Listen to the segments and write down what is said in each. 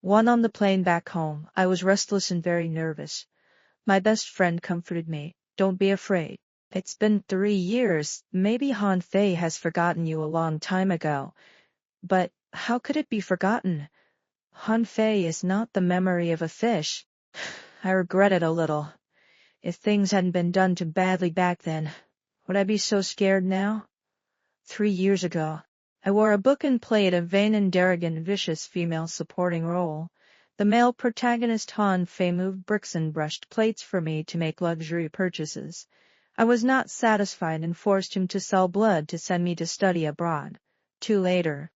One on the plane back home, I was restless and very nervous. My best friend comforted me. Don't be afraid. It's been 3 years. Maybe Han Fei has forgotten you a long time ago. But how could it be forgotten? Han Fei is not the memory of a fish. I regret it a little. If things hadn't been done too badly back then, would I be so scared now? 3 years ago, I wore a book and played a vain and arrogant vicious female supporting role. The male protagonist Han Fei moved bricks and brushed plates for me to make luxury purchases. I was not satisfied and forced him to sell blood to send me to study abroad. Too later,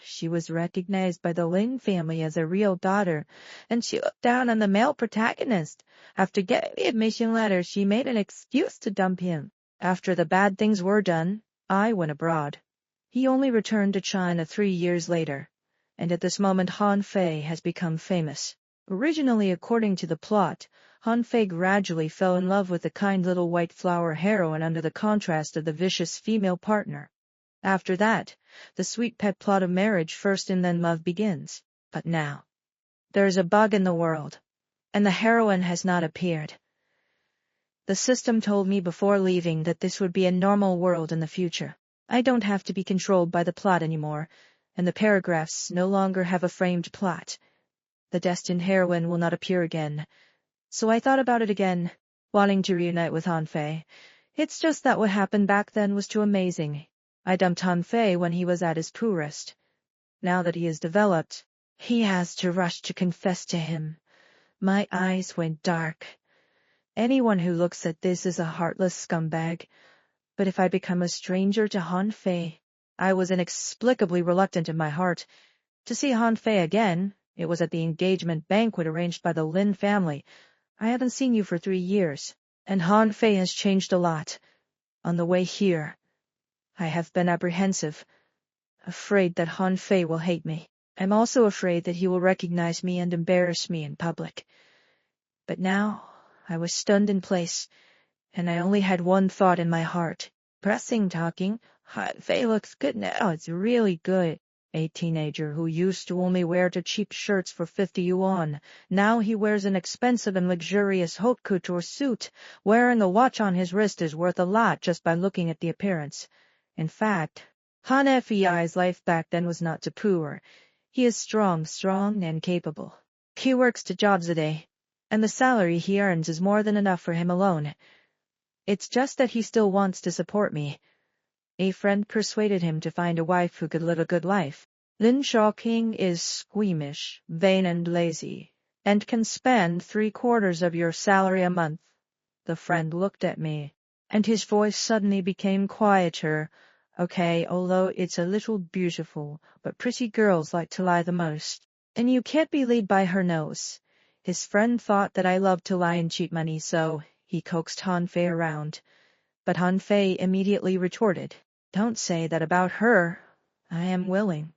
she was recognized by the Lin family as a real daughter, and she looked down on the male protagonist. After getting the admission letter, she made an excuse to dump him. After the bad things were done, I went abroad. He only returned to China 3 years later, and at this moment Han Fei has become famous. Originally, according to the plot, Han Fei gradually fell in love with the kind little white flower heroine under the contrast of the vicious female partner. After that, the sweet pet plot of marriage first and then love begins. But now, there is a bug in the world, and the heroine has not appeared. The system told me before leaving that this would be a normal world in the future. I don't have to be controlled by the plot anymore, and the paragraphs no longer have a framed plot. The destined heroine will not appear again. So I thought about it again, wanting to reunite with Han Fei. It's just that what happened back then was too amazing. I dumped Han Fei when he was at his poorest. Now that he has developed, he has to rush to confess to him. My eyes went dark. Anyone who looks at this is a heartless scumbag. But if I become a stranger to Han Fei, I was inexplicably reluctant in my heart to see Han Fei again. It was at the engagement banquet arranged by the Lin family. I haven't seen you for 3 years, and Han Fei has changed a lot. On the way here, I have been apprehensive, afraid that Han Fei will hate me. I'm also afraid that he will recognize me and embarrass me in public. But now, I was stunned in place, and I only had one thought in my heart. Pressing talking, Han Fei looks good now, it's really good. A teenager who used to only wear cheap shirts for 50 yuan. Now he wears an expensive and luxurious haute couture suit. Wearing a watch on his wrist is worth a lot just by looking at the appearance. In fact, Han Fei's life back then was not too poor. He is strong and capable. He works 2 jobs a day, and the salary he earns is more than enough for him alone. It's just that he still wants to support me. A friend persuaded him to find a wife who could live a good life. Lin Shaoqing is squeamish, vain and lazy, and can spend 3/4 of your salary a month. The friend looked at me, and his voice suddenly became quieter. Okay, although it's a little beautiful, but pretty girls like to lie the most, and you can't be led by her nose. His friend thought that I loved to lie and cheat money, so he coaxed Han Fei around. But Han Fei immediately retorted, "Don't say that about her. I am willing."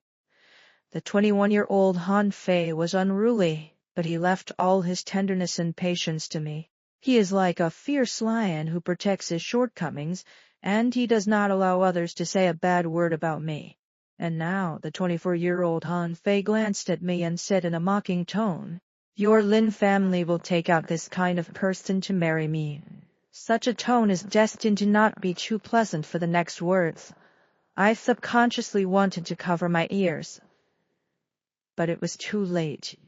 The 21-year-old Han Fei was unruly, but he left all his tenderness and patience to me. He is like a fierce lion who protects his shortcomings, and he does not allow others to say a bad word about me. And now the 24-year-old Han Fei glanced at me and said in a mocking tone, "Your Lin family will take out this kind of person to marry me." Such a tone is destined to not be too pleasant for the next words. I subconsciously wanted to cover my ears, but it was too late.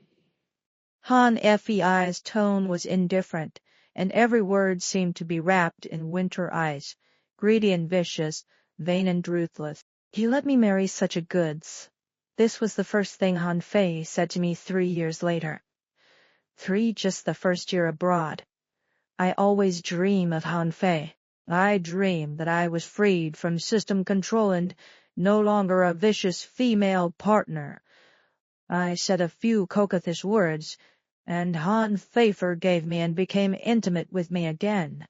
Han Fei's tone was indifferent, and every word seemed to be wrapped in winter ice, greedy and vicious, vain and ruthless. He let me marry such a goods. This was the first thing Han Fei said to me 3 years later. 3, just the first year abroad. I always dream of Han Fei. I dream that I was freed from system control and no longer a vicious female partner. I said a few coquettish words, and Han Fei forgave me and became intimate with me again.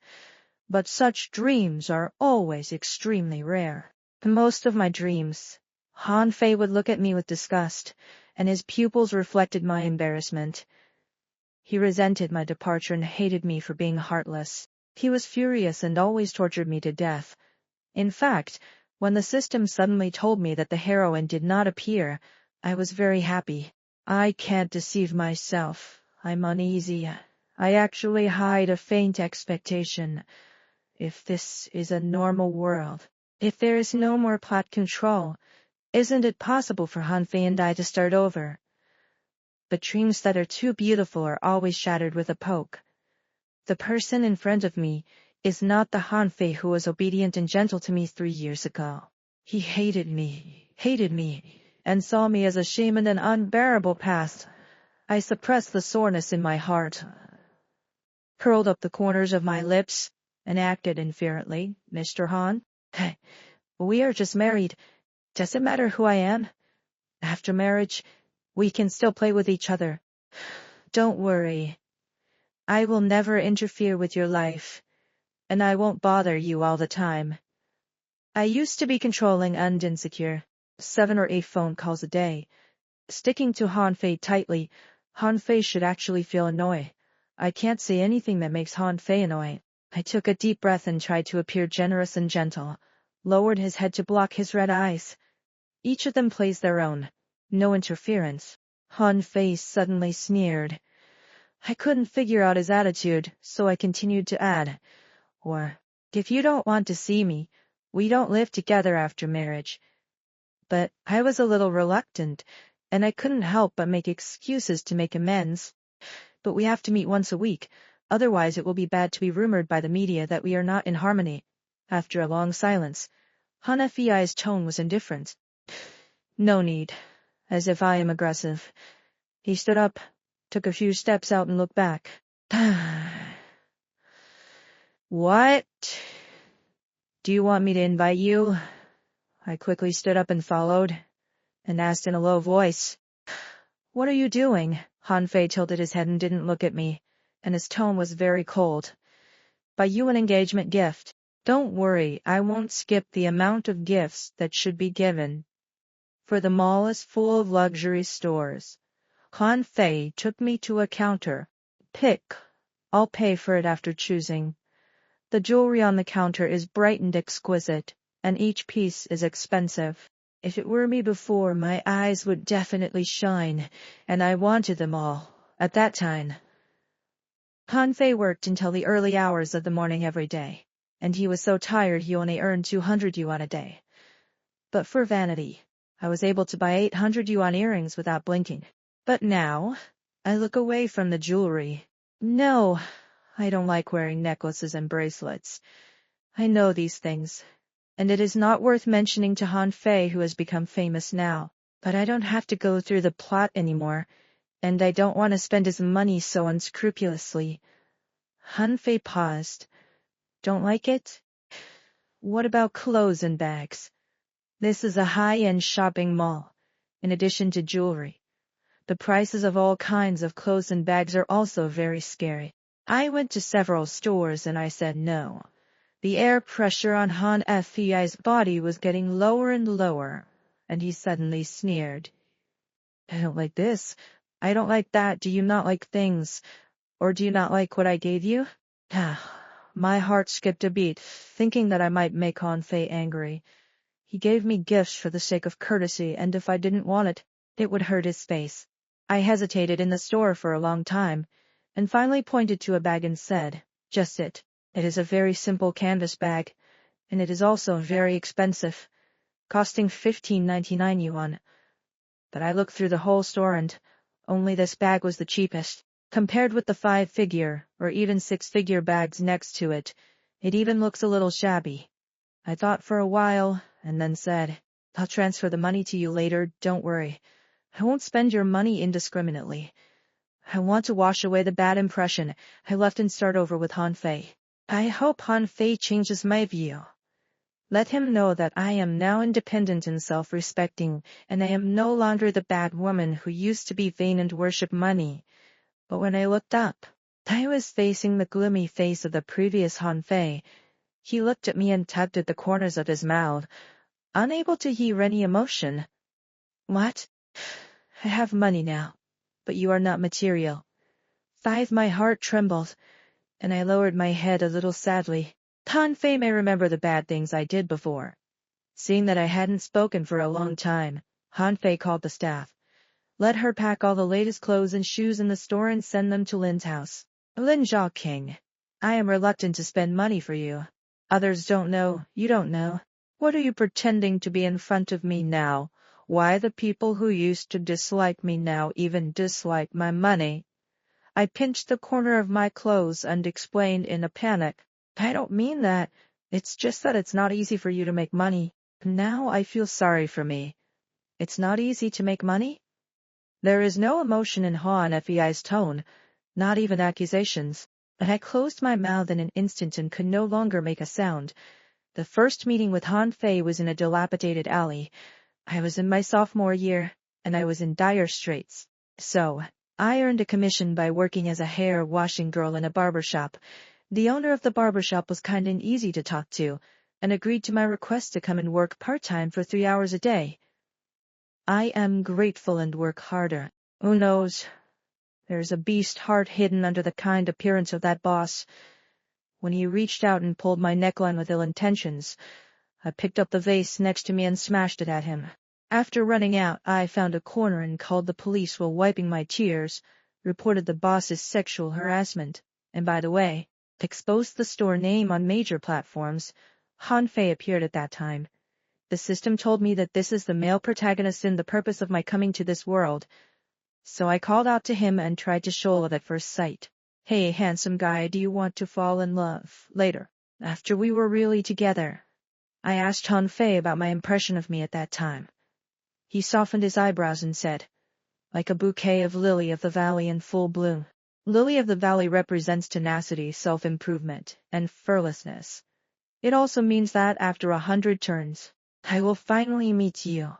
But such dreams are always extremely rare. In most of my dreams, Han Fei would look at me with disgust, and his pupils reflected my embarrassment. He resented my departure and hated me for being heartless. He was furious and always tortured me to death. In fact, when the system suddenly told me that the heroine did not appear, I was very happy. I can't deceive myself. I'm uneasy. I actually hide a faint expectation. If this is a normal world, if there is no more plot control, isn't it possible for Hanfei and I to start over? But dreams that are too beautiful are always shattered with a poke. The person in front of me is not the Hanfei who was obedient and gentle to me 3 years ago. He hated me, and saw me as a shame and an unbearable past. I suppressed the soreness in my heart, curled up the corners of my lips, and acted inferently. Mr. Han, we are just married. Does it matter who I am? After marriage, we can still play with each other. Don't worry. I will never interfere with your life, and I won't bother you all the time. I used to be controlling and insecure, 7 or 8 phone calls a day. Sticking to Hanfei tightly, Hanfei should actually feel annoyed. I can't say anything that makes Hanfei annoyed. I took a deep breath and tried to appear generous and gentle, lowered his head to block his red eyes. Each of them plays their own. No interference. Hanfei suddenly sneered. I couldn't figure out his attitude, so I continued to add, or, if you don't want to see me, we don't live together after marriage. But I was a little reluctant, and I couldn't help but make excuses to make amends. But we have to meet once a week, otherwise it will be bad to be rumored by the media that we are not in harmony. After a long silence, Han Fei's tone was indifferent. No need, as if I am aggressive. He stood up, took a few steps out and looked back. What? Do you want me to invite you? I quickly stood up and followed, and asked in a low voice. What are you doing? Hanfei tilted his head and didn't look at me, and his tone was very cold. Buy you an engagement gift. Don't worry, I won't skip the amount of gifts that should be given. For the mall is full of luxury stores. Hanfei took me to a counter. Pick. I'll pay for it after choosing. The jewelry on the counter is bright and exquisite, and each piece is expensive. If it were me before, my eyes would definitely shine, and I wanted them all, at that time. Hanfei worked until the early hours of the morning every day, and he was so tired he only earned 200 yuan a day. But for vanity, I was able to buy 800 yuan earrings without blinking. But now, I look away from the jewelry. No, I don't like wearing necklaces and bracelets. I know these things, and it is not worth mentioning to Hanfei, who has become famous now. But I don't have to go through the plot anymore, and I don't want to spend his money so unscrupulously. Hanfei paused. Don't like it? What about clothes and bags? This is a high-end shopping mall, in addition to jewelry. The prices of all kinds of clothes and bags are also very scary. I went to several stores and I said no. The air pressure on Han Fei's body was getting lower and lower, and he suddenly sneered. I don't like this. I don't like that. Do you not like things? Or do you not like what I gave you? My heart skipped a beat, thinking that I might make Hanfei angry. He gave me gifts for the sake of courtesy, and if I didn't want it, it would hurt his face. I hesitated in the store for a long time, and finally pointed to a bag and said, just it. It is a very simple canvas bag, and it is also very expensive, costing 15.99 yuan. But I looked through the whole store and only this bag was the cheapest. Compared with the 5-figure or even 6-figure bags next to it, it even looks a little shabby. I thought for a while and then said, I'll transfer the money to you later, don't worry. I won't spend your money indiscriminately. I want to wash away the bad impression I left and start over with Hanfei. I hope Hanfei changes my view. Let him know that I am now independent and self-respecting, and I am no longer the bad woman who used to be vain and worship money. But when I looked up, I was facing the gloomy face of the previous Hanfei. He looked at me and tugged at the corners of his mouth, unable to hear any emotion. What? I have money now, but you are not material. My heart trembled, and I lowered my head a little sadly. Hanfei may remember the bad things I did before. Seeing that I hadn't spoken for a long time, Hanfei called the staff. Let her pack all the latest clothes and shoes in the store and send them to Lin's house. Lin King. I am reluctant to spend money for you. Others don't know, you don't know. What are you pretending to be in front of me now? Why the people who used to dislike me now even dislike my money? I pinched the corner of my clothes and explained in a panic. I don't mean that. It's just that it's not easy for you to make money. Now I feel sorry for me. It's not easy to make money? There is no emotion in Han Fei's tone, not even accusations. But I closed my mouth in an instant and could no longer make a sound. The first meeting with Han Fei was in a dilapidated alley. I was in my sophomore year, and I was in dire straits. So, I earned a commission by working as a hair washing girl in a barber shop. The owner of the barber shop was kind and easy to talk to, and agreed to my request to come and work part-time for 3 hours a day. I am grateful and work harder. Who knows? There's a beast heart hidden under the kind appearance of that boss. When he reached out and pulled my neckline with ill intentions, I picked up the vase next to me and smashed it at him. After running out, I found a corner and called the police while wiping my tears, reported the boss's sexual harassment, and by the way, exposed the store name on major platforms. Han Fei appeared at that time. The system told me that this is the male protagonist in the purpose of my coming to this world. So I called out to him and tried to show love at first sight. Hey, handsome guy, do you want to fall in love later? After we were really together. I asked Han Fei about my impression of me at that time. He softened his eyebrows and said, like a bouquet of lily of the valley in full bloom. Lily of the valley represents tenacity, self-improvement, and fearlessness. It also means that after 100 turns, I will finally meet you.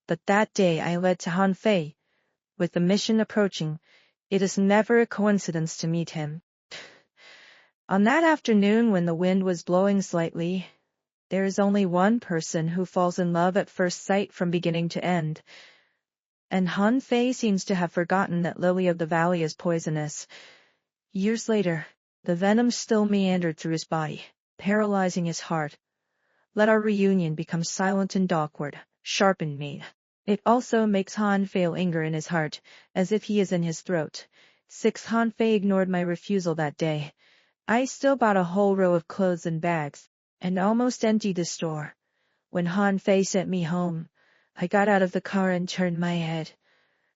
But that day I led to Han Fei. With the mission approaching, it is never a coincidence to meet him. On that afternoon when the wind was blowing slightly, there is only one person who falls in love at first sight from beginning to end. And Han Fei seems to have forgotten that Lily of the Valley is poisonous. Years later, the venom still meandered through his body, paralyzing his heart. Let our reunion become silent and awkward, sharpen me. It also makes Han feel anger in his heart, as if he is in his throat. 6. Han Fei ignored my refusal that day. I still bought a whole row of clothes and bags, and almost emptied the store. When Han Fei sent me home, I got out of the car and turned my head.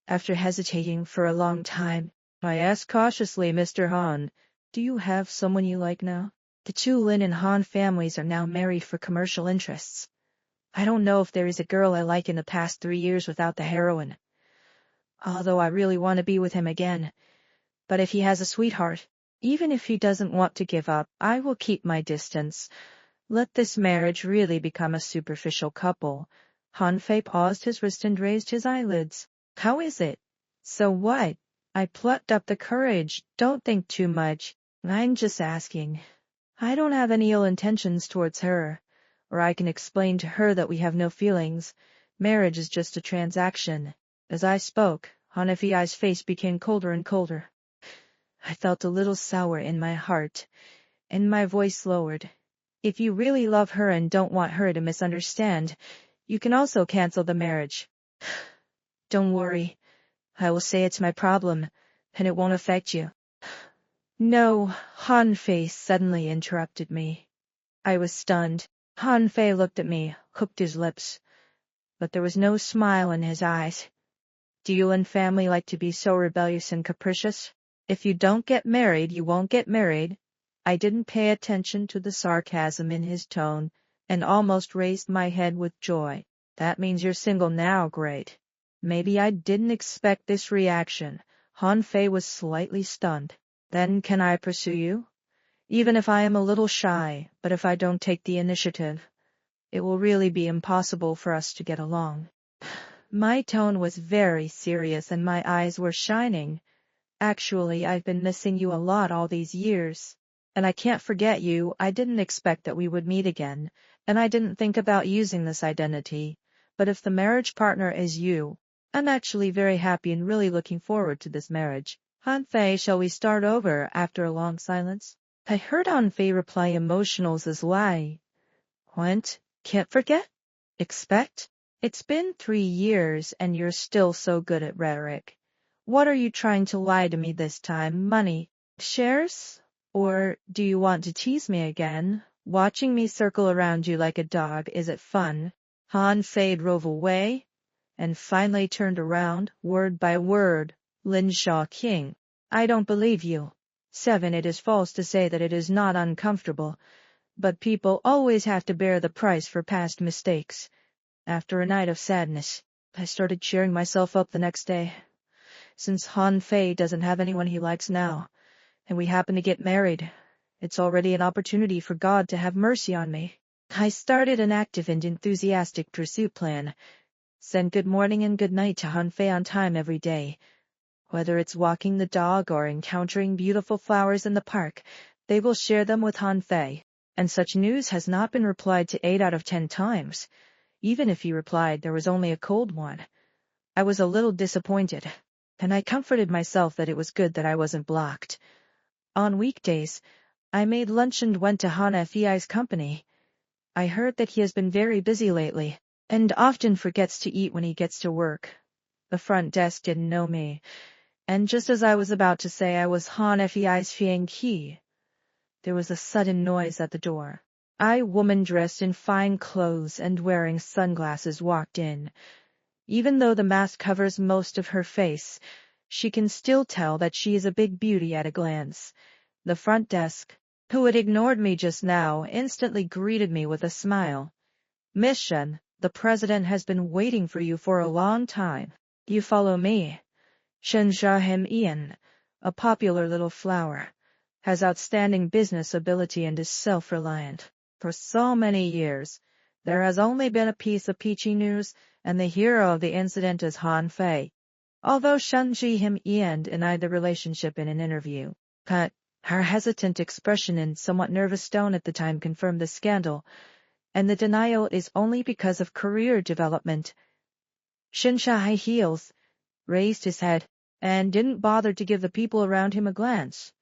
After hesitating for a long time, I asked cautiously, Mr. Han, do you have someone you like now? The two Lin and Han families are now married for commercial interests. I don't know if there is a girl I like in the past 3 years without the heroine. Although I really want to be with him again. But if he has a sweetheart, even if he doesn't want to give up, I will keep my distance. Let this marriage really become a superficial couple. Han Fei paused his wrist and raised his eyelids. How is it? So what? I plucked up the courage. Don't think too much. I'm just asking. I don't have any ill intentions towards her. Or I can explain to her that we have no feelings. Marriage is just a transaction. As I spoke, Han Fei's face became colder and colder. I felt a little sour in my heart, and my voice lowered. If you really love her and don't want her to misunderstand, you can also cancel the marriage. Don't worry. I will say it's my problem, and it won't affect you. No, Han Fei suddenly interrupted me. I was stunned. Han Fei looked at me, hooked his lips, but there was no smile in his eyes. Do you and family like to be so rebellious and capricious? If you don't get married, you won't get married. I didn't pay attention to the sarcasm in his tone, and almost raised my head with joy. That means you're single now, great. Maybe I didn't expect this reaction. Han Fei was slightly stunned. Then can I pursue you? Even if I am a little shy, but if I don't take the initiative, it will really be impossible for us to get along. My tone was very serious and my eyes were shining. Actually, I've been missing you a lot all these years. And I can't forget you. I didn't expect that we would meet again, and I didn't think about using this identity. But if the marriage partner is you, I'm actually very happy and really looking forward to this marriage. Han Fei, shall we start over after a long silence? I heard Han Fei reply emotionals as why. Want? Can't forget? Expect? It's been 3 years and you're still so good at rhetoric. What are you trying to lie to me this time? Money? Shares? Or do you want to tease me again? Watching me circle around you like a dog, is it fun? Han Fei drove away and finally turned around, word by word. Lin King. I don't believe you. 7. It is false to say that it is not uncomfortable, but people always have to bear the price for past mistakes. After a night of sadness, I started cheering myself up the next day. Since Han Fei doesn't have anyone he likes now, and we happen to get married, it's already an opportunity for God to have mercy on me. I started an active and enthusiastic pursuit plan. Send good morning and good night to Han Fei on time every day. Whether it's walking the dog or encountering beautiful flowers in the park, they will share them with Han Fei. And such news has not been replied to 8 out of 10 times. Even if he replied, there was only a cold one. I was a little disappointed, and I comforted myself that it was good that I wasn't blocked. On weekdays, I made lunch and went to Han Fei's company. I heard that he has been very busy lately, and often forgets to eat when he gets to work. The front desk didn't know me, and just as I was about to say I was Han Fei's Fianqi, there was a sudden noise at the door. A woman dressed in fine clothes and wearing sunglasses walked in. Even though the mask covers most of her face, she can still tell that she is a big beauty at a glance. The front desk, who had ignored me just now, instantly greeted me with a smile. Miss Shen, the president has been waiting for you for a long time. You follow me. Him.Reunion, a popular little flower, has outstanding business ability and is self-reliant. For so many years, there has only been a piece of peachy news, and the hero of the incident is Han Fei. Although Him.Reunion denied the relationship in an interview, her hesitant expression and somewhat nervous tone at the time confirmed the scandal, and the denial is only because of career development. High heels, raised his head, and didn't bother to give the people around him a glance.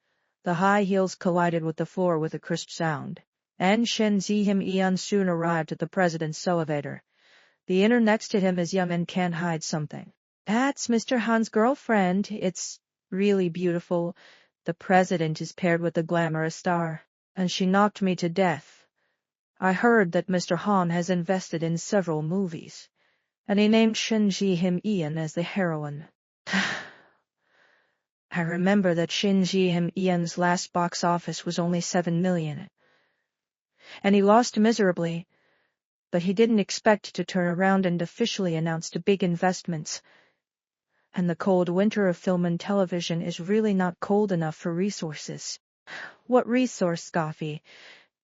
The high heels collided with the floor with a crisp sound, and Him.Reunion soon arrived at the president's elevator. The inner next to him is young and can't hide something. That's Mr. Han's girlfriend. It's really beautiful. The president is paired with a glamorous star, and she knocked me to death. I heard that Mr. Han has invested in several movies, and he named Him.Reunion as the heroine. I remember that Him.Reunion's last box office was only 7 million, and he lost miserably, but he didn't expect to turn around and officially announce big investments. And the cold winter of film and television is really not cold enough for resources. What resource, Scoffy?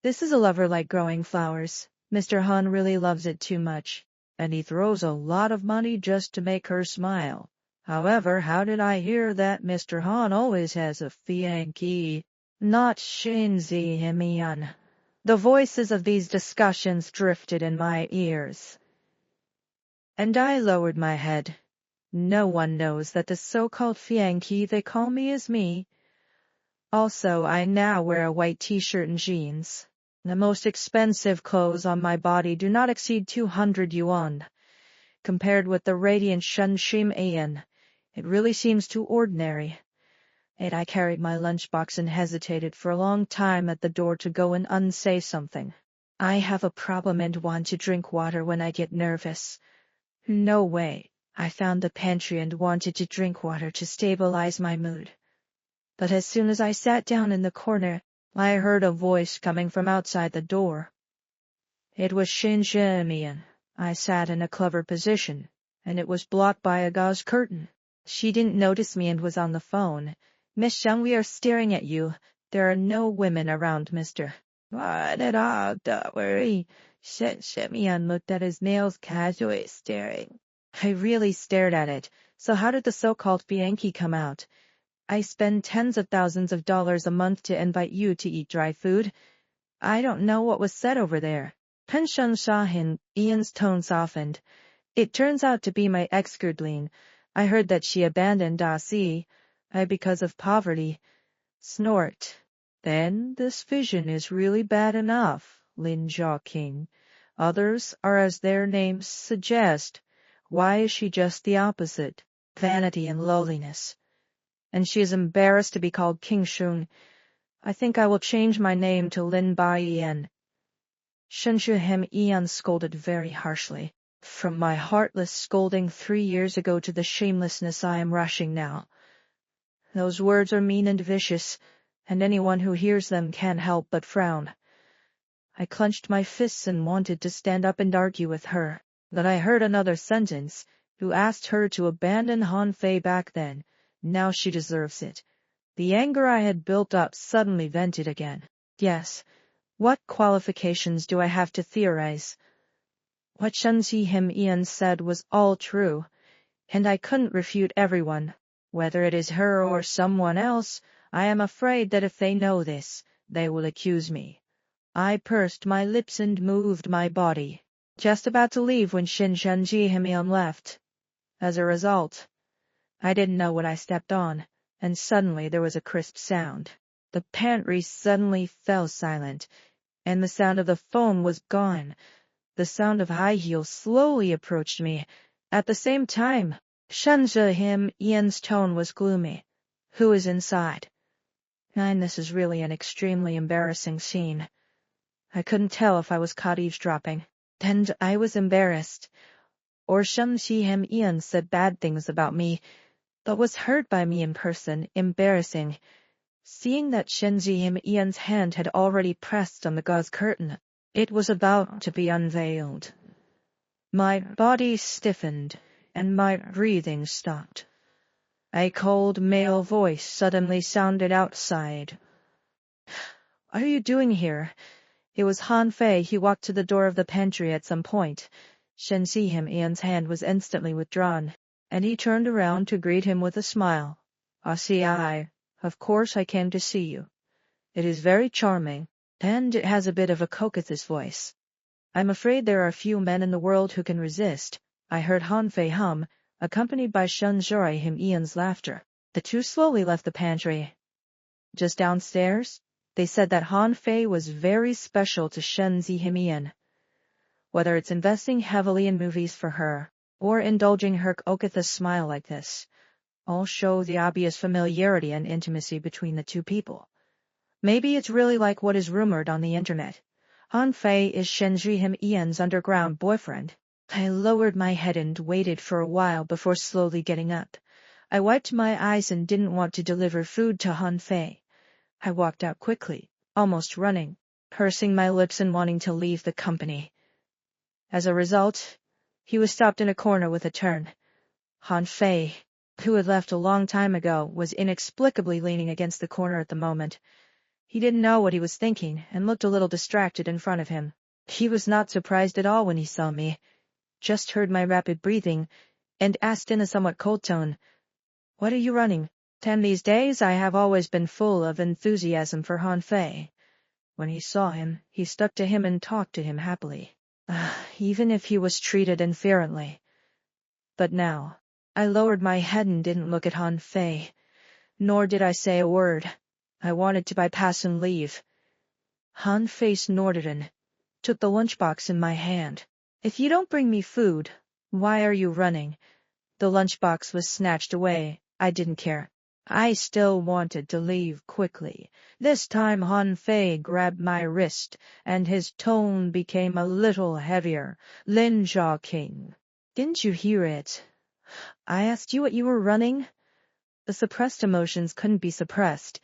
This is a lover like growing flowers. Mr. Han really loves it too much, and he throws a lot of money just to make her smile. However, how did I hear that Mr. Han always has a fiancé? Not Him.Reunion. The voices of these discussions drifted in my ears, and I lowered my head. No one knows that the so-called fiancé they call me is me. Also, I now wear a white t-shirt and jeans. The most expensive clothes on my body do not exceed 200 yuan. Compared with the radiant Him.Reunion, it really seems too ordinary. And I carried my lunchbox and hesitated for a long time at the door to go and unsay something. I have a problem and want to drink water when I get nervous. No way. I found the pantry and wanted to drink water to stabilize my mood. But as soon as I sat down in the corner, I heard a voice coming from outside the door. It was Him.Reunion. I sat in a clever position, and it was blocked by a gauze curtain. She didn't notice me and was on the phone. Miss Xiang, we are staring at you. There are no women around, Mr. Not at all, don't worry. Him.Reunion looked at his nails casually, staring. I really stared at it. So how did the so-called fiancé come out? I spend tens of thousands of dollars a month to invite you to eat dry food. I don't know what was said over there. Him.Reunion's tone softened. It turns out to be my ex-Gerdline. I heard that she abandoned Dasi because of poverty. Snort. Then this vision is really bad enough, Lin King. Others are as their names suggest. Why is she just the opposite? Vanity and lowliness. And she is embarrassed to be called King Shun. I think I will change my name to Him.Reunion. Him.Reunion scolded very harshly. From my heartless scolding 3 years ago to the shamelessness I am rushing now. Those words are mean and vicious, and anyone who hears them can't help but frown. I clenched my fists and wanted to stand up and argue with her. Then I heard another sentence, who asked her to abandon Han Fei back then. Now she deserves it. The anger I had built up suddenly vented again. Yes. What qualifications do I have to theorize? What Him.Reunion said was all true, and I couldn't refute everyone. Whether it is her or someone else, I am afraid that if they know this, they will accuse me. I pursed my lips and moved my body, just about to leave when Him.Reunion left. As a result, I didn't know what I stepped on, and suddenly there was a crisp sound. The pantry suddenly fell silent, and the sound of the phone was gone. The sound of high heels slowly approached me. At the same time, Him.Reunion's tone was gloomy. Who is inside? This is really an extremely embarrassing scene. I couldn't tell if I was caught eavesdropping. And I was embarrassed. Or Him.Reunion said bad things about me, but was heard by me in person, embarrassing. Seeing that Him.Reunion's hand had already pressed on the gauze curtain, it was about to be unveiled. My body stiffened, and my breathing stopped. A cold male voice suddenly sounded outside. What are you doing here? It was Han Fei. He walked to the door of the pantry at some point. Him.Reunion's hand was instantly withdrawn, and he turned around to greet him with a smile. Of course I came to see you. It is very charming, and it has a bit of a coquettish voice. I'm afraid there are few men in the world who can resist. I heard Han Fei hum, accompanied by Him.Reunion's laughter. The two slowly left the pantry. Just downstairs, they said that Han Fei was very special to Him.Reunion. Whether it's investing heavily in movies for her, or indulging her coquettish smile like this, all show the obvious familiarity and intimacy between the two people. Maybe it's really like what is rumored on the internet. Han Fei is Him.Reunion's underground boyfriend. I lowered my head and waited for a while before slowly getting up. I wiped my eyes and didn't want to deliver food to Han Fei. I walked out quickly, almost running, pursing my lips and wanting to leave the company. As a result, he was stopped in a corner with a turn. Han Fei, who had left a long time ago, was inexplicably leaning against the corner at the moment. He didn't know what he was thinking and looked a little distracted in front of him. He was not surprised at all when he saw me, just heard my rapid breathing, and asked in a somewhat cold tone, "What are you running?" These days I have always been full of enthusiasm for Han Fei. When he saw him, he stuck to him and talked to him happily, even if he was treated inferiorly. But now, I lowered my head and didn't look at Han Fei, nor did I say a word. I wanted to bypass and leave. Han Fei snorted and took the lunchbox in my hand. "If you don't bring me food, why are you running?" The lunchbox was snatched away. I didn't care. I still wanted to leave quickly. This time Han Fei grabbed my wrist, and his tone became a little heavier. "Lin Jia King, didn't you hear it? I asked you what you were running?" The suppressed emotions couldn't be suppressed.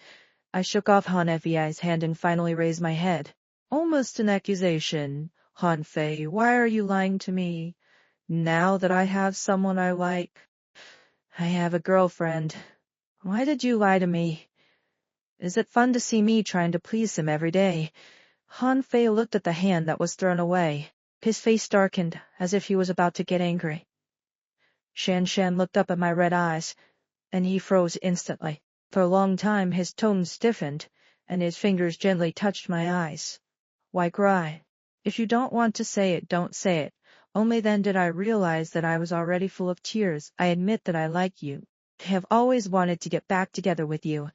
I shook off Han Fei's hand and finally raised my head. "Almost an accusation. Han Fei, why are you lying to me? Now that I have someone I like. I have a girlfriend. Why did you lie to me? Is it fun to see me trying to please him every day?" Han Fei looked at the hand that was thrown away. His face darkened, as if he was about to get angry. Shan looked up at my red eyes, and he froze instantly. For a long time his tone stiffened, and his fingers gently touched my eyes. "Why cry? If you don't want to say it, don't say it." Only then did I realize that I was already full of tears. "I admit that I like you. I have always wanted to get back together with you.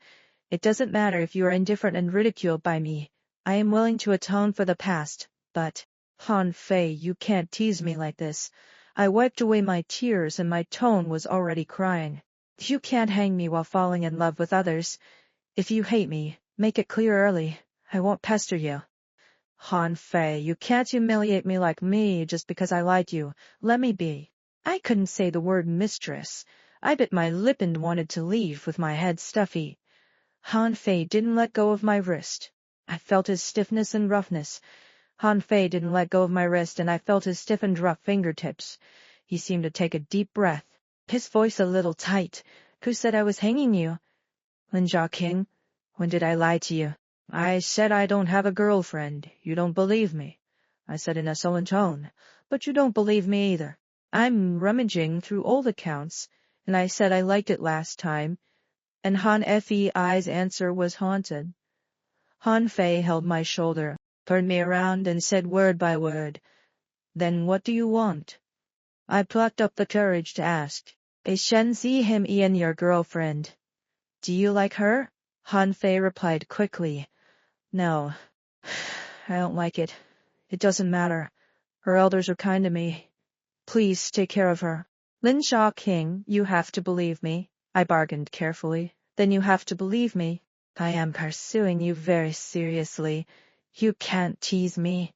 It doesn't matter if you are indifferent and ridiculed by me. I am willing to atone for the past, but Han Fei, you can't tease me like this. I wiped away my tears and my tone was already crying. You can't hang me while falling in love with others. If you hate me, make it clear early. I won't pester you. Han Fei, you can't humiliate me like me just because I like you. Let me be. I couldn't say the word mistress. I bit my lip and wanted to leave with my head stuffy. Han Fei didn't let go of my wrist. I felt his stiffness and roughness. Han Fei didn't let go of my wrist and I felt his stiffened rough fingertips. He seemed to take a deep breath, his voice a little tight. Who said I was hanging you? Lin King, when did I lie to you? I said I don't have a girlfriend. You don't believe me. I said in a sullen tone, but you don't believe me either. I'm rummaging through old accounts, and I said I liked it last time, and Han Fei's answer was haunted. Han Fei held my shoulder, turned me around and said word by word, "Then what do you want?" I plucked up the courage to ask, "Is Him.Reunion your girlfriend?" "Do you like her?" Han Fei replied quickly. "No, I don't like it. It doesn't matter. Her elders are kind to me. Please take care of her." Lin King, you have to believe me. I bargained carefully. Then you have to believe me. I am pursuing you very seriously. You can't tease me.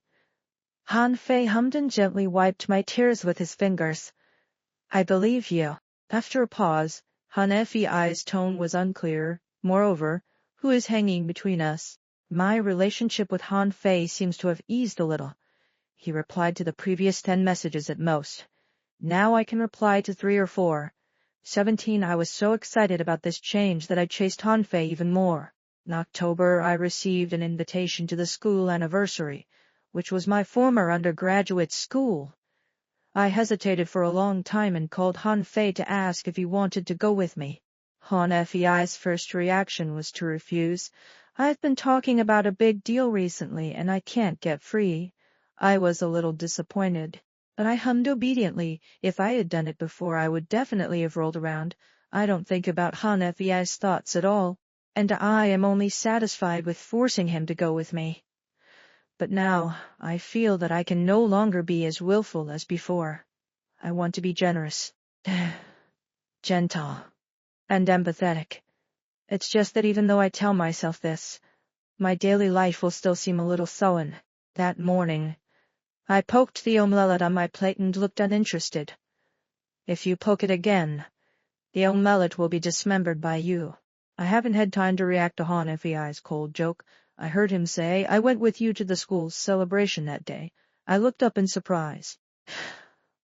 Han Fei hummed and gently wiped my tears with his fingers. I believe you. After a pause, Han Fei's tone was unclear. Moreover, who is hanging between us? My relationship with Han Fei seems to have eased a little. He replied to the previous 10 messages at most. Now I can reply to 3 or 4. 17 I was so excited about this change that I chased Han Fei even more. In October I received an invitation to the school anniversary, which was my former undergraduate school. I hesitated for a long time and called Han Fei to ask if he wanted to go with me. Han Fei's first reaction was to refuse. I've been talking about a big deal recently and I can't get free. I was a little disappointed, but I hummed obediently. If I had done it before, I would definitely have rolled around. I don't think about Han Fei's thoughts at all, and I am only satisfied with forcing him to go with me. But now, I feel that I can no longer be as willful as before. I want to be generous, gentle, and empathetic. It's just that even though I tell myself this, my daily life will still seem a little sullen. That morning, I poked the omelette on my plate and looked uninterested. If you poke it again, the omelette will be dismembered by you. I haven't had time to react to Han Fei's cold joke. I heard him say, "I went with you to the school's celebration that day." I looked up in surprise.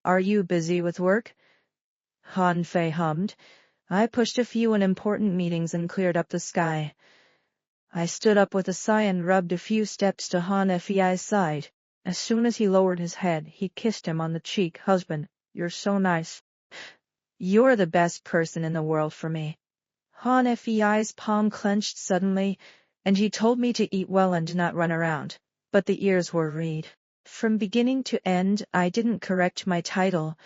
"Are you busy with work?" Han Fei hummed. I pushed a few unimportant meetings and cleared up the sky. I stood up with a sigh and rubbed a few steps to Han Fei's side. As soon as he lowered his head, he kissed him on the cheek. "Husband, you're so nice. You're the best person in the world for me." Han Fei's palm clenched suddenly, and he told me to eat well and not run around. But the ears were read. From beginning to end, I didn't correct my title,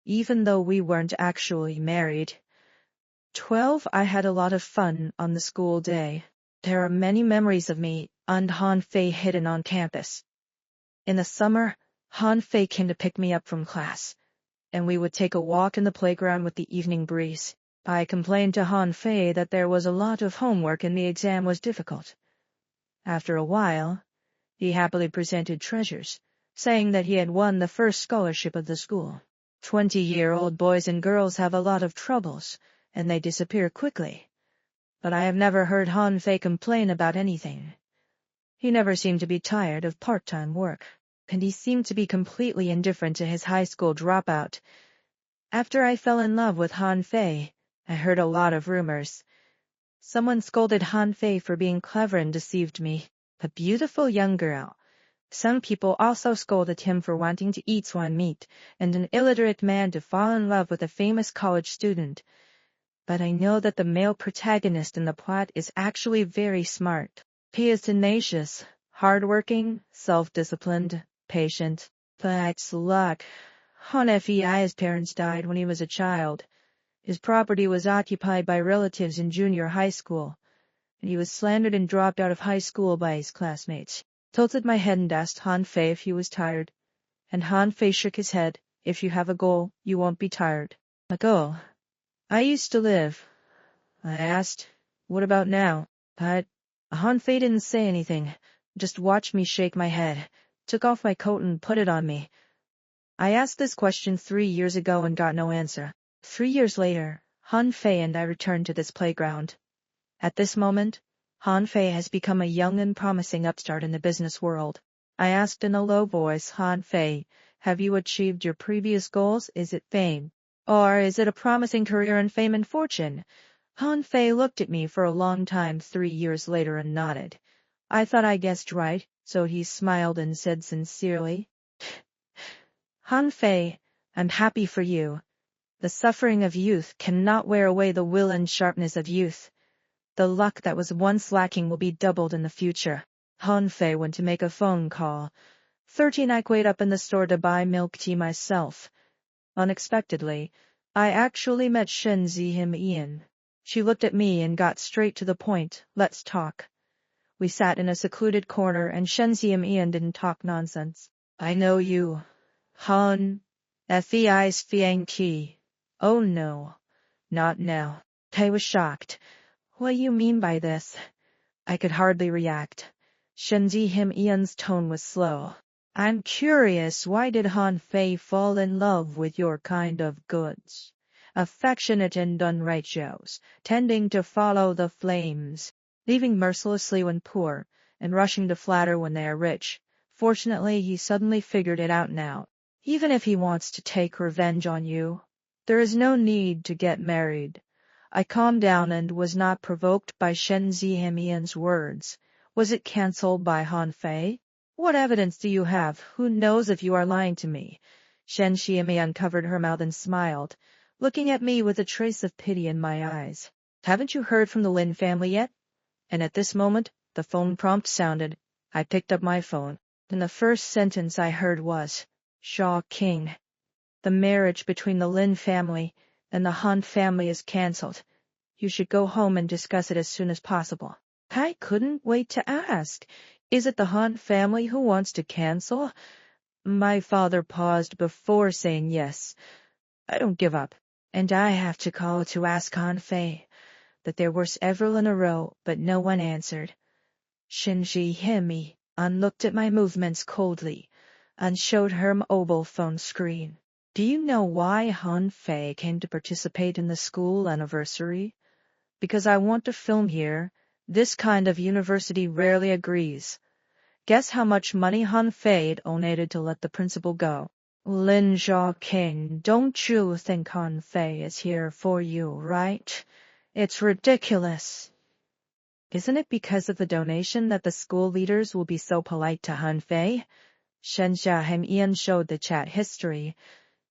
even though we weren't actually married. 12 I had a lot of fun on the school day. There are many memories of me and Han Fei hidden on campus. In the summer, Han Fei came to pick me up from class, and we would take a walk in the playground with the evening breeze. I complained to Han Fei that there was a lot of homework and the exam was difficult. After a while, he happily presented treasures, saying that he had won the first scholarship of the school. 20-year-old boys and girls have a lot of troubles, and they disappear quickly. But I have never heard Han Fei complain about anything. He never seemed to be tired of part-time work, and he seemed to be completely indifferent to his high school dropout. After I fell in love with Han Fei, I heard a lot of rumors. Someone scolded Han Fei for being clever and deceived me, a beautiful young girl. Some people also scolded him for wanting to eat swan meat, and an illiterate man to fall in love with a famous college student. But I know that the male protagonist in the plot is actually very smart. He is tenacious, hardworking, self-disciplined, patient. But luck. Han Fei's parents died when he was a child. His property was occupied by relatives in junior high school, and he was slandered and dropped out of high school by his classmates. tilted my head and asked Han Fei if he was tired. And Han Fei shook his head. If you have a goal, you won't be tired. A goal? I used to live. I asked, what about now? But Han Fei didn't say anything, just watched me shake my head, took off my coat and put it on me. I asked this question 3 years ago and got no answer. 3 years later, Han Fei and I returned to this playground. At this moment, Han Fei has become a young and promising upstart in the business world. I asked in a low voice, Han Fei, have you achieved your previous goals? Is it fame? Or is it a promising career in fame and fortune? Han Fei looked at me for a long time 3 years later and nodded. I thought I guessed right, so he smiled and said sincerely, Han Fei, I'm happy for you. The suffering of youth cannot wear away the will and sharpness of youth. The luck that was once lacking will be doubled in the future. Han Fei went to make a phone call. 13 I queued up in the store to buy milk tea myself. Unexpectedly, I actually met Him.Reunion. She looked at me and got straight to the point. Let's talk. We sat in a secluded corner and Him.Reunion didn't talk nonsense. I know you. Han. Fei's Fiang Qi. Oh no. Not now. I was shocked. What do you mean by this? I could hardly react. Him.Reunion's tone was slow. I'm curious, why did Han Fei fall in love with your kind of goods? Affectionate and unrighteous, tending to follow the flames, leaving mercilessly when poor, and rushing to flatter when they are rich. Fortunately, he suddenly figured it out now. Even if he wants to take revenge on you, there is no need to get married. I calmed down and was not provoked by Him.Reunion's words. Was it cancelled by Han Fei? What evidence do you have? Who knows if you are lying to me? Him.Reunion covered her mouth and smiled, looking at me with a trace of pity in my eyes. Haven't you heard from the Lin family yet? And at this moment, the phone prompt sounded. I picked up my phone, and the first sentence I heard was, Shaw King. The marriage between the Lin family and the Han family is cancelled. You should go home and discuss it as soon as possible. I couldn't wait to ask. Is it the Han family who wants to cancel? My father paused before saying yes. I don't give up. And I have to call to ask Han Fei. But there were several in a row, but no one answered. Him looked at my movements coldly and showed her mobile phone screen. Do you know why Han Fei came to participate in the school anniversary? Because I want to film here. This kind of university rarely agrees. Guess how much money Han Fei donated to let the principal go? Lin King, don't you think Han Fei is here for you, right? It's ridiculous. Isn't it because of the donation that the school leaders will be so polite to Han Fei? Him.Reunion showed the chat history.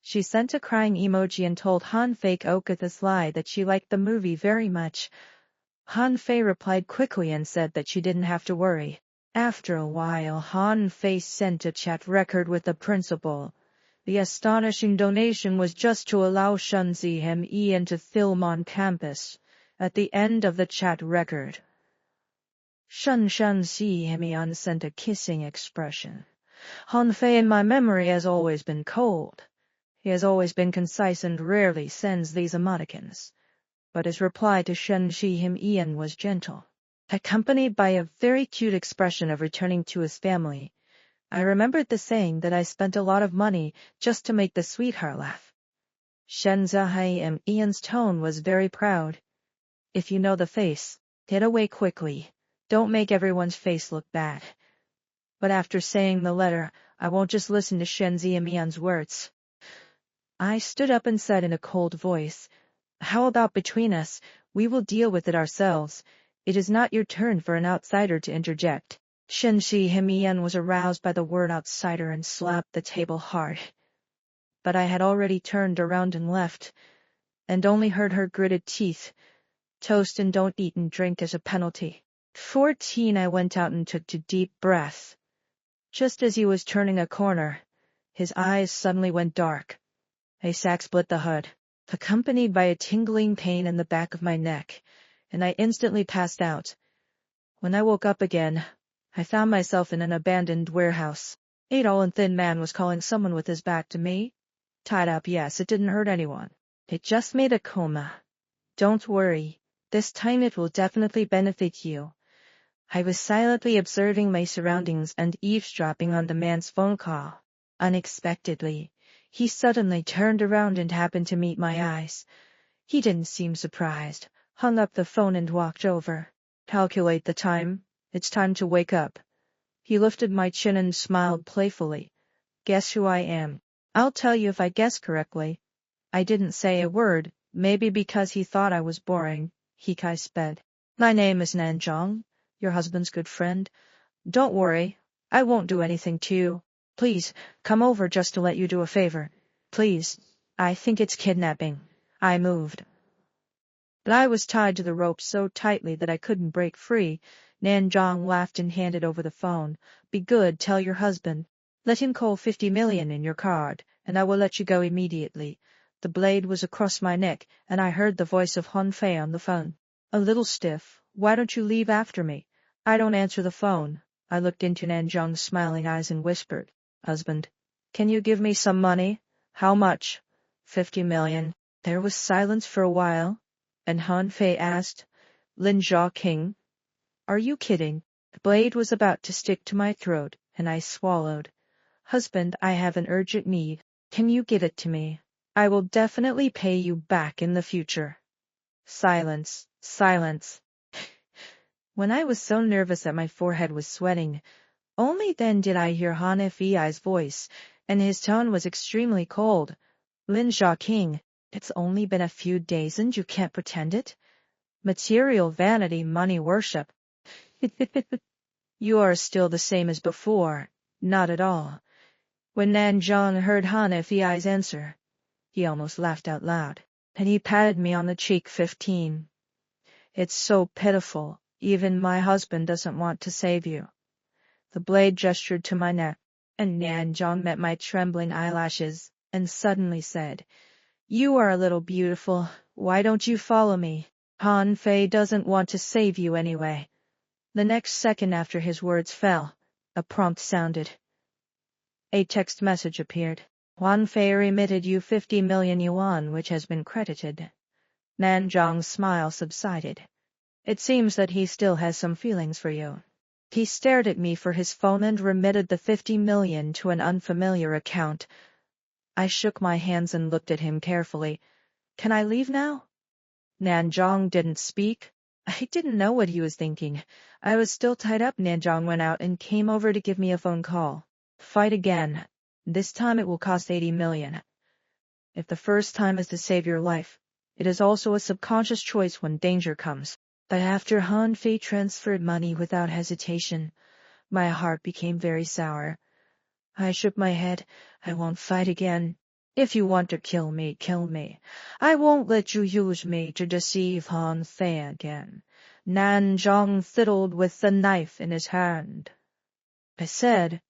She sent a crying emoji and told Han Fei over the slide that she liked the movie very much. Han Fei replied quickly and said that she didn't have to worry. After a while, Han Fei sent a chat record with the principal. The astonishing donation was just to allow Him.Reunion to film on campus. At the end of the chat record, Him.Reunion sent a kissing expression. Han Fei in my memory has always been cold. He has always been concise and rarely sends these emoticons. But his reply to Him.Reunion was gentle, accompanied by a very cute expression of returning to his family. I remembered the saying that I spent a lot of money just to make the sweetheart laugh. Him.Reunion's tone was very proud. If you know the face, get away quickly. Don't make everyone's face look bad. But after saying the letter, I won't just listen to Him.Reunion's words. I stood up and said in a cold voice, how about between us? We will deal with it ourselves. It is not your turn for an outsider to interject. Him.Reunion was aroused by the word outsider and slapped the table hard. But I had already turned around and left, and only heard her gritted teeth. Toast and don't eat and drink as a penalty. 14 I went out and took a deep breath. Just as he was turning a corner, his eyes suddenly went dark. A sack split the hood, accompanied by a tingling pain in the back of my neck, and I instantly passed out. When I woke up again, I found myself in an abandoned warehouse. A tall and thin man was calling someone with his back to me. Tied up, yes, it didn't hurt anyone. It just made a coma. Don't worry. This time it will definitely benefit you. I was silently observing my surroundings and eavesdropping on the man's phone call. Unexpectedly, he suddenly turned around and happened to meet my eyes. He didn't seem surprised, hung up the phone and walked over. Calculate the time. It's time to wake up. He lifted my chin and smiled playfully. Guess who I am? I'll tell you if I guess correctly. I didn't say a word, maybe because he thought I was boring. He sped. My name is Nanjong, your husband's good friend. Don't worry, I won't do anything to you. Please, come over just to let you do a favor. Please. I think it's kidnapping. I moved. But I was tied to the rope so tightly that I couldn't break free. Nanjong laughed and handed over the phone. Be good, tell your husband. Let him call 50 million in your card, and I will let you go immediately. The blade was across my neck, and I heard the voice of Han Fei on the phone. A little stiff. Why don't you leave after me? I don't answer the phone. I looked into Nanjong's smiling eyes and whispered, Husband, can you give me some money? How much? 50 million. There was silence for a while, and Han Fei asked, Lin Zhao King, are you kidding? The blade was about to stick to my throat, and I swallowed. Husband, I have an urgent need. Can you give it to me? I will definitely pay you back in the future. Silence, silence. When I was so nervous that my forehead was sweating, only then did I hear Han Fei's voice, and his tone was extremely cold. Lin Zhao King, it's only been a few days and you can't pretend it? Material vanity, money worship. You are still the same as before. Not at all. When Nanjong heard Han Fei's answer, he almost laughed out loud, and he patted me on the cheek. 15. It's so pitiful. Even my husband doesn't want to save you. The blade gestured to my neck, and Nanjong met my trembling eyelashes, and suddenly said, You are a little beautiful. Why don't you follow me? Han Fei doesn't want to save you anyway. The next second after his words fell, a prompt sounded. A text message appeared. Han Fei remitted you 50 million yuan, which has been credited. Nanjong's smile subsided. It seems that he still has some feelings for you. He stared at me for his phone and remitted the 50 million to an unfamiliar account. I shook my hands and looked at him carefully. Can I leave now? Nanjong didn't speak. I didn't know what he was thinking. I was still tied up. Nanjong went out and came over to give me a phone call. Fight again. This time it will cost 80 million. If the first time is to save your life, it is also a subconscious choice when danger comes. But after Han Fei transferred money without hesitation, my heart became very sour. I shook my head. I won't fight again. If you want to kill me, kill me. I won't let you use me to deceive Han Fei again. Nanjong fiddled with the knife in his hand. I said,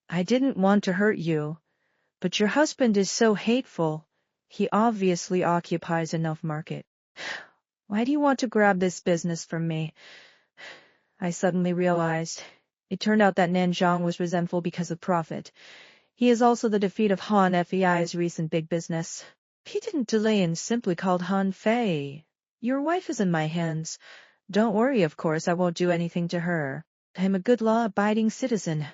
I didn't want to hurt you, but your husband is so hateful. He obviously occupies enough market. Why do you want to grab this business from me? I suddenly realized. It turned out that Nanjong was resentful because of profit. He is also the defeat of Han Fei's recent big business. He didn't delay and simply called Han Fei. Your wife is in my hands. Don't worry, of course, I won't do anything to her. I'm a good law-abiding citizen.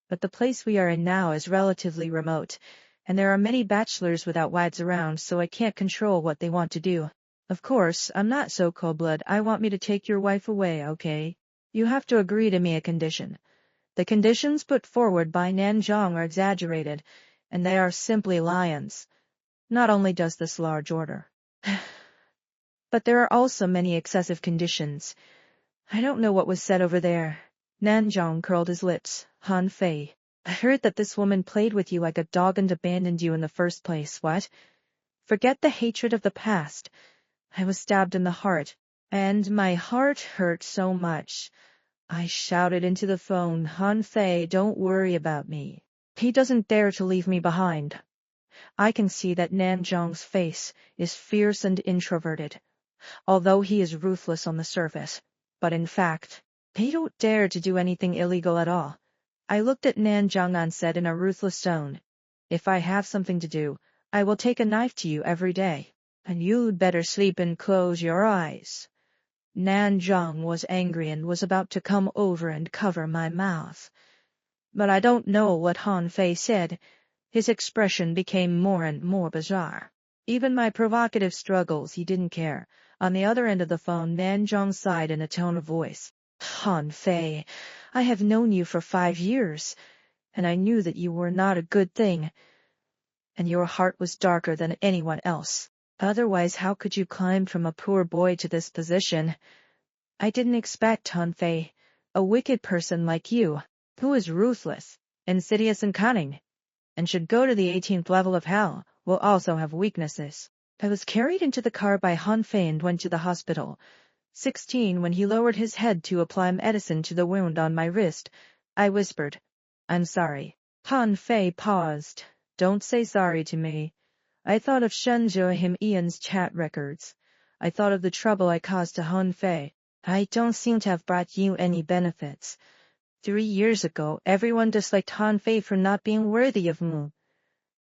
But the place we are in now is relatively remote, and there are many bachelors without wives around, so I can't control what they want to do. Of course, I'm not so cold-blooded. I want me to take your wife away, okay? You have to agree to me a condition. The conditions put forward by Nanjong are exaggerated, and they are simply lions. Not only does this large order, but there are also many excessive conditions. I don't know what was said over there. Nanjong curled his lips. Han Fei, I heard that this woman played with you like a dog and abandoned you in the first place. What? Forget the hatred of the past. I was stabbed in the heart, and my heart hurt so much. I shouted into the phone, Han Fei, don't worry about me. He doesn't dare to leave me behind. I can see that Nanjong's face is fierce and introverted, although he is ruthless on the surface. But in fact, They don't dare to do anything illegal at all. I looked at Nanjung and said in a ruthless tone, if I have something to do, I will take a knife to you every day. And you'd better sleep and close your eyes. Nanjung was angry and was about to come over and cover my mouth. But I don't know what Han Fei said. His expression became more and more bizarre. Even my provocative struggles, he didn't care. On the other end of the phone, Nanjung sighed in a tone of voice. Han Fei, I have known you for 5 years, and I knew that you were not a good thing, and your heart was darker than anyone else. Otherwise, how could you climb from a poor boy to this position? I didn't expect, Han Fei, a wicked person like you, who is ruthless, insidious and cunning, and should go to the 18th level of hell, will also have weaknesses. I was carried into the car by Han Fei and went to the hospital. 16 when he lowered his head to apply medicine to the wound on my wrist. I whispered, I'm sorry. Han Fei paused. Don't say sorry to me. I thought of Him.Reunion's chat records. I thought of the trouble I caused to Han Fei. I don't seem to have brought you any benefits. 3 years ago, everyone disliked Han Fei for not being worthy of me.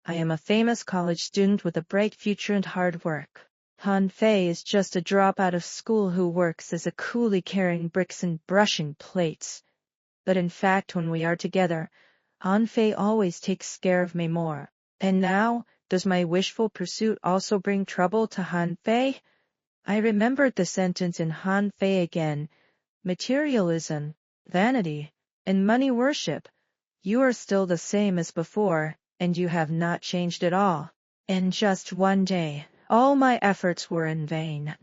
I am a famous college student with a bright future and hard work. Han Fei is just a drop out of school who works as a coolie carrying bricks and brushing plates. But in fact, when we are together, Han Fei always takes care of me more. And now, does my wishful pursuit also bring trouble to Han Fei? I remembered the sentence in Han Fei again. Materialism, vanity, and money worship. You are still the same as before, and you have not changed at all. In just one day, all my efforts were in vain.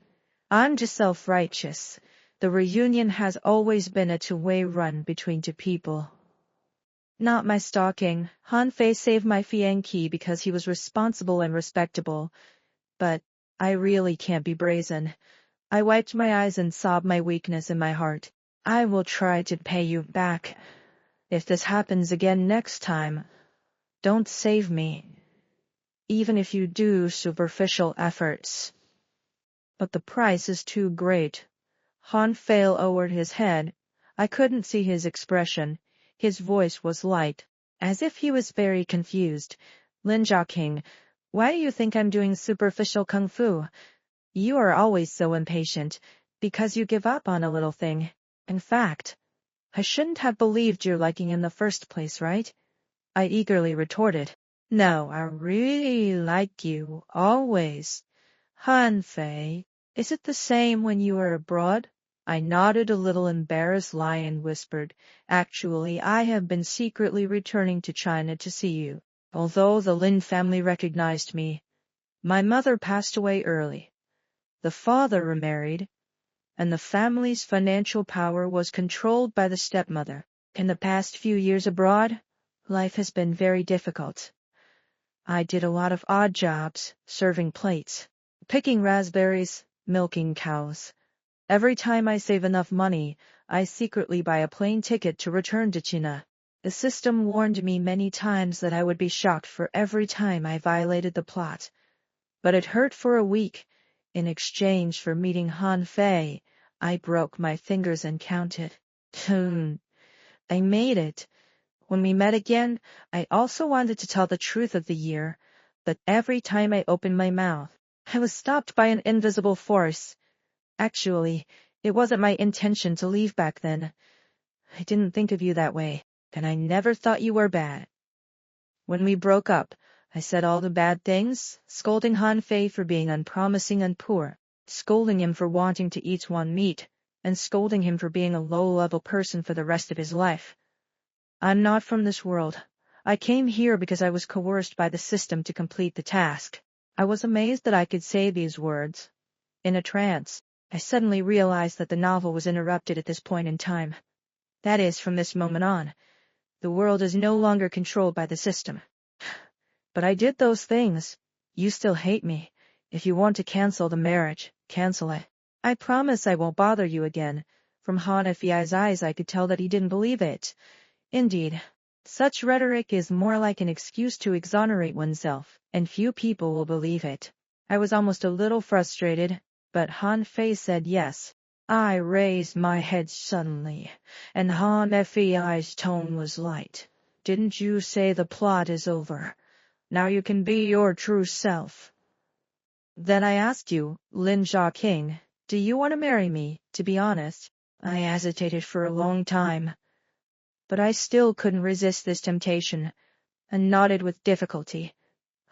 I'm just self-righteous. The reunion has always been a two-way run between two people. Not my stalking. Han Fei saved my fiancé because he was responsible and respectable. But I really can't be brazen. I wiped my eyes and sobbed my weakness in my heart. I will try to pay you back. If this happens again next time, don't save me. Even if you do superficial efforts. But the price is too great. Han Fei lowered his head. I couldn't see his expression. His voice was light, as if he was very confused. Lin Jiaqing, why do you think I'm doing superficial kung fu? You are always so impatient, because you give up on a little thing. In fact, I shouldn't have believed your liking in the first place, right? I eagerly retorted. No, I really like you, always. Han Fei, is it the same when you are abroad? I nodded a little embarrassed and whispered, actually, I have been secretly returning to China to see you. Although the Lin family recognized me, my mother passed away early. The father remarried, and the family's financial power was controlled by the stepmother. In the past few years abroad, life has been very difficult. I did a lot of odd jobs, serving plates, picking raspberries, milking cows. Every time I save enough money, I secretly buy a plane ticket to return to China. The system warned me many times that I would be shocked for every time I violated the plot. But it hurt for a week. In exchange for meeting Han Fei, I broke my fingers and counted. I made it. When we met again, I also wanted to tell the truth of the year, but every time I opened my mouth, I was stopped by an invisible force. Actually, it wasn't my intention to leave back then. I didn't think of you that way, and I never thought you were bad. When we broke up, I said all the bad things, scolding Han Fei for being unpromising and poor, scolding him for wanting to eat one meat, and scolding him for being a low-level person for the rest of his life. I'm not from this world. I came here because I was coerced by the system to complete the task. I was amazed that I could say these words. In a trance, I suddenly realized that the novel was interrupted at this point in time. That is, from this moment on, the world is no longer controlled by the system. But I did those things. You still hate me. If you want to cancel the marriage, cancel it. I promise I won't bother you again. From Han Fei's eyes I could tell that he didn't believe it. Indeed, such rhetoric is more like an excuse to exonerate oneself, and few people will believe it. I was almost a little frustrated, but Han Fei said yes. I raised my head suddenly, and Han Fei's tone was light. Didn't you say the plot is over? Now you can be your true self. Then I asked you, Lin King, do you want to marry me? To be honest, I hesitated for a long time. But I still couldn't resist this temptation, and nodded with difficulty.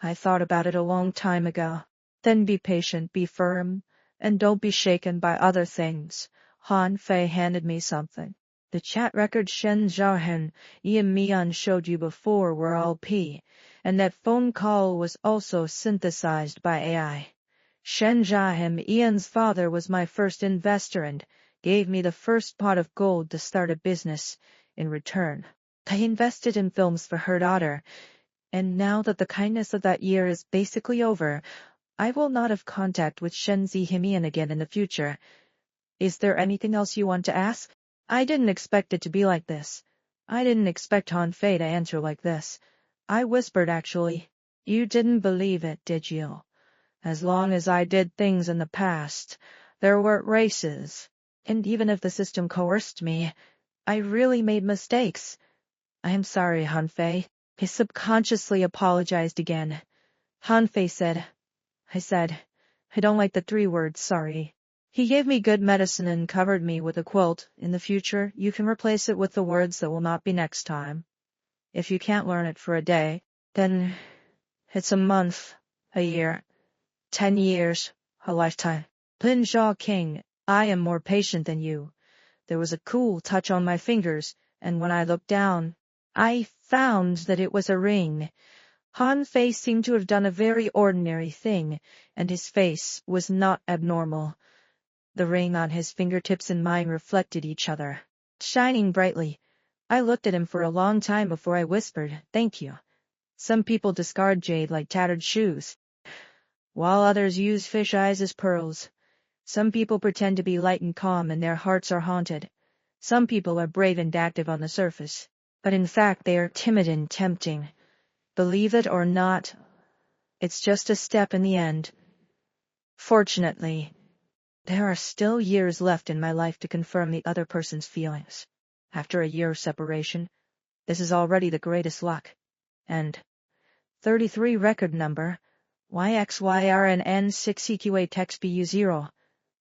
I thought about it a long time ago. Then be patient, be firm, and don't be shaken by other things. Han Fei handed me something. The chat records Shen Zhaohen, Him.Reunion showed you before were all P, and that phone call was also synthesized by AI. Shen Zhaohen, Ian's father, was my first investor and gave me the first pot of gold to start a business. In return, I invested in films for her daughter, and now that the kindness of that year is basically over, I will not have contact with Shenzi Himian again in the future. Is there anything else you want to ask? I didn't expect it to be like this. I didn't expect Han Fei to answer like this. I whispered, actually. You didn't believe it, did you? As long as I did things in the past, there weren't races. And even if the system coerced me, I really made mistakes. I am sorry, Han Fei. He subconsciously apologized again. Han Fei said, I don't like the 3 words, sorry. He gave me good medicine and covered me with a quilt. In the future, you can replace it with the words that will not be next time. If you can't learn it for a day, then it's a month, a year, 10 years, a lifetime. Lin King, I am more patient than you. There was a cool touch on my fingers, and when I looked down, I found that it was a ring. Han Fei seemed to have done a very ordinary thing, and his face was not abnormal. The ring on his fingertips and mine reflected each other, shining brightly. I looked at him for a long time before I whispered, thank you. Some people discard jade like tattered shoes, while others use fish eyes as pearls. Some people pretend to be light and calm and their hearts are haunted. Some people are brave and active on the surface, but in fact they are timid and tempting. Believe it or not, it's just a step in the end. Fortunately, there are still years left in my life to confirm the other person's feelings. After a year of separation, this is already the greatest luck. And 33 record number, YXYRNN6EQA text BU0,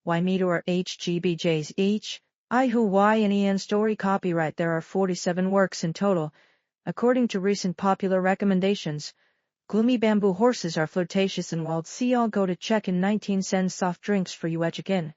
Y meter HGBJs each, I who Y and EN story copyright. There are 47 works in total. According to recent popular recommendations, gloomy bamboo horses are flirtatious and wild. See, I'll go to check in 19 cents soft drinks for you again.